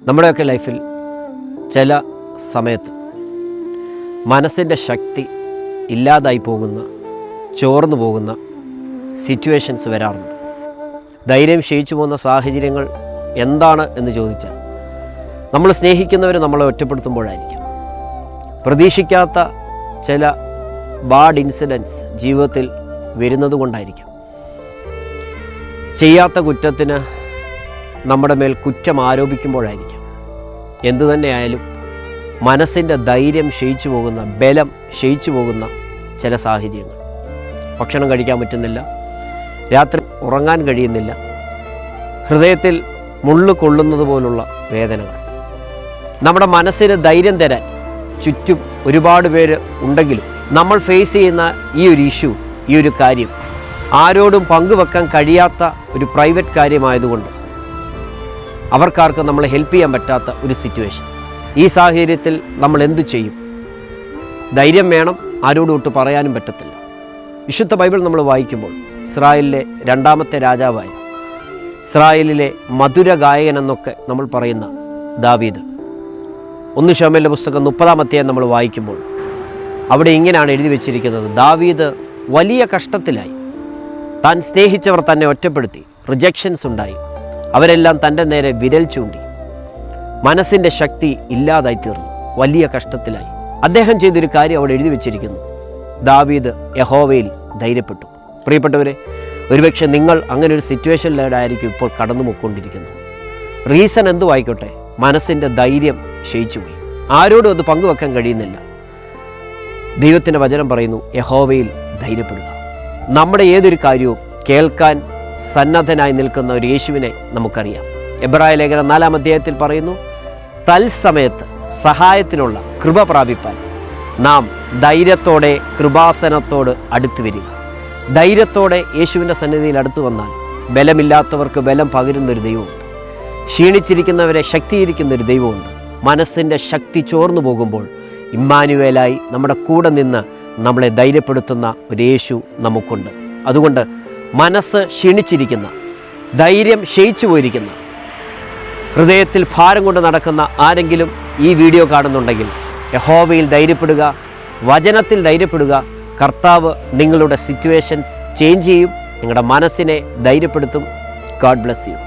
നമ്മുടെയൊക്കെ ലൈഫിൽ ചില സമയത്ത് മനസ്സിൻ്റെ ശക്തി ഇല്ലാതായി പോകുന്ന, ചോർന്നു പോകുന്ന സിറ്റുവേഷൻസ് വരാറുണ്ട്. ധൈര്യം ക്ഷയിച്ചു പോകുന്ന സാഹചര്യങ്ങൾ എന്താണ് എന്ന് ചോദിച്ചാൽ, നമ്മൾ സ്നേഹിക്കുന്നവർ നമ്മളെ ഒറ്റപ്പെടുത്തുമ്പോഴായിരിക്കാം. പ്രതീക്ഷിക്കാത്ത ചില ബാഡ് ഇൻസിഡൻസ് ജീവിതത്തിൽ വരുന്നത് കൊണ്ടായിരിക്കാം. ചെയ്യാത്ത കുറ്റത്തിന് നമ്മുടെ മേൽ കുറ്റം ആരോപിക്കുമ്പോഴായിരിക്കാം. എന്തു തന്നെയായാലും മനസ്സിൻ്റെ ധൈര്യം ക്ഷയിച്ചു പോകുന്ന, ബലം ക്ഷയിച്ചു പോകുന്ന ചില സാഹചര്യങ്ങൾ. ഭക്ഷണം കഴിക്കാൻ പറ്റുന്നില്ല, രാത്രി ഉറങ്ങാൻ കഴിയുന്നില്ല, ഹൃദയത്തിൽ മുള്ളു കൊള്ളുന്നത് പോലുള്ള വേദനകൾ. നമ്മുടെ മനസ്സിന് ധൈര്യം തരാൻ ചുറ്റും ഒരുപാട് പേര് ഉണ്ടെങ്കിലും നമ്മൾ ഫേസ് ചെയ്യുന്ന ഈ ഒരു ഇഷ്യൂ, ഈ ഒരു കാര്യം ആരോടും പങ്കുവെക്കാൻ കഴിയാത്ത ഒരു പ്രൈവറ്റ് കാര്യമായതുകൊണ്ട് അവർക്കാർക്ക് നമ്മളെ ഹെൽപ്പ് ചെയ്യാൻ പറ്റാത്ത ഒരു സിറ്റുവേഷൻ. ഈ സാഹചര്യത്തിൽ നമ്മൾ എന്തു ചെയ്യും? ധൈര്യം വേണം, ആരോടും ഒട്ട് പറയാനും പറ്റത്തില്ല. വിശുദ്ധ ബൈബിൾ നമ്മൾ വായിക്കുമ്പോൾ ഇസ്രായേലിലെ രണ്ടാമത്തെ രാജാവായ, ഇസ്രായേലിലെ മധുര ഗായകൻ എന്നൊക്കെ നമ്മൾ പറയുന്ന ദാവീദ്, 1 ശമൂവേലിന്റെ പുസ്തകം 30-ാം അധ്യായം നമ്മൾ വായിക്കുമ്പോൾ അവിടെ ഇങ്ങനെയാണ് എഴുതി വച്ചിരിക്കുന്നത്: ദാവീദ് വലിയ കഷ്ടത്തിലായി, താൻ സ്നേഹിച്ചവർ തന്നെ ഒറ്റപ്പെടുത്തി, റിജക്ഷൻസ് ഉണ്ടായി, അവരെല്ലാം തൻ്റെ നേരെ വിരൽ ചൂണ്ടി, മനസ്സിൻ്റെ ശക്തി ഇല്ലാതായി തീർന്നു, വലിയ കഷ്ടത്തിലായി. അദ്ദേഹം ചെയ്തൊരു കാര്യം അവിടെ എഴുതി വച്ചിരിക്കുന്നു: ദാവീദ് യഹോവയിൽ ധൈര്യപ്പെട്ടു. പ്രിയപ്പെട്ടവരെ, ഒരുപക്ഷെ നിങ്ങൾ അങ്ങനെ ഒരു സിറ്റുവേഷനിലായിരിക്കും ഇപ്പോൾ കടന്നു പോയിക്കൊണ്ടിരിക്കുന്നത്. റീസൺ എന്തുവായിക്കോട്ടെ, മനസ്സിൻ്റെ ധൈര്യം ക്ഷയിച്ചുപോയി, ആരോടും അത് പങ്കുവെക്കാൻ കഴിയുന്നില്ല. ദൈവത്തിൻ്റെ വചനം പറയുന്നു, യഹോവയിൽ ധൈര്യപ്പെടുക. നമ്മുടെ ഏതൊരു കാര്യവും കേൾക്കാൻ സന്നദ്ധനായി നിൽക്കുന്ന ഒരു യേശുവിനെ നമുക്കറിയാം. എബ്രായ ലേഖനം 4-ാം അധ്യായത്തിൽ പറയുന്നു, തൽസമയത്ത് സഹായത്തിനുള്ള കൃപ പ്രാപിപ്പാൻ നാം ധൈര്യത്തോടെ കൃപാസനത്തോട് അടുത്തു വരിക. ധൈര്യത്തോടെ യേശുവിൻ്റെ സന്നിധിയിൽ അടുത്തു വന്നാൽ ബലമില്ലാത്തവർക്ക് ബലം പകരുന്നൊരു ദൈവമുണ്ട്, ക്ഷീണിച്ചിരിക്കുന്നവരെ ശക്തീകരിക്കുന്നൊരു ദൈവമുണ്ട്. മനസ്സിൻ്റെ ശക്തി ചോർന്നു പോകുമ്പോൾ ഇമ്മാനുവേലായി നമ്മുടെ കൂടെ നിന്ന് നമ്മളെ ധൈര്യപ്പെടുത്തുന്ന ഒരു യേശു നമുക്കുണ്ട്. അതുകൊണ്ട് മനസ്സ് ക്ഷീണിച്ചിരിക്കുന്ന, ധൈര്യം ക്ഷയിച്ചു പോയിരിക്കുന്ന, ഹൃദയത്തിൽ ഭാരം കൊണ്ട് നടക്കുന്ന ആരെങ്കിലും ഈ വീഡിയോ കാണുന്നുണ്ടെങ്കിൽ യഹോവയിൽ ധൈര്യപ്പെടുക, വചനത്തിൽ ധൈര്യപ്പെടുക. കർത്താവ് നിങ്ങളുടെ സിറ്റുവേഷൻസ് ചേഞ്ച് ചെയ്യും, നിങ്ങളുടെ മനസ്സിനെ ധൈര്യപ്പെടുത്തും. God bless you.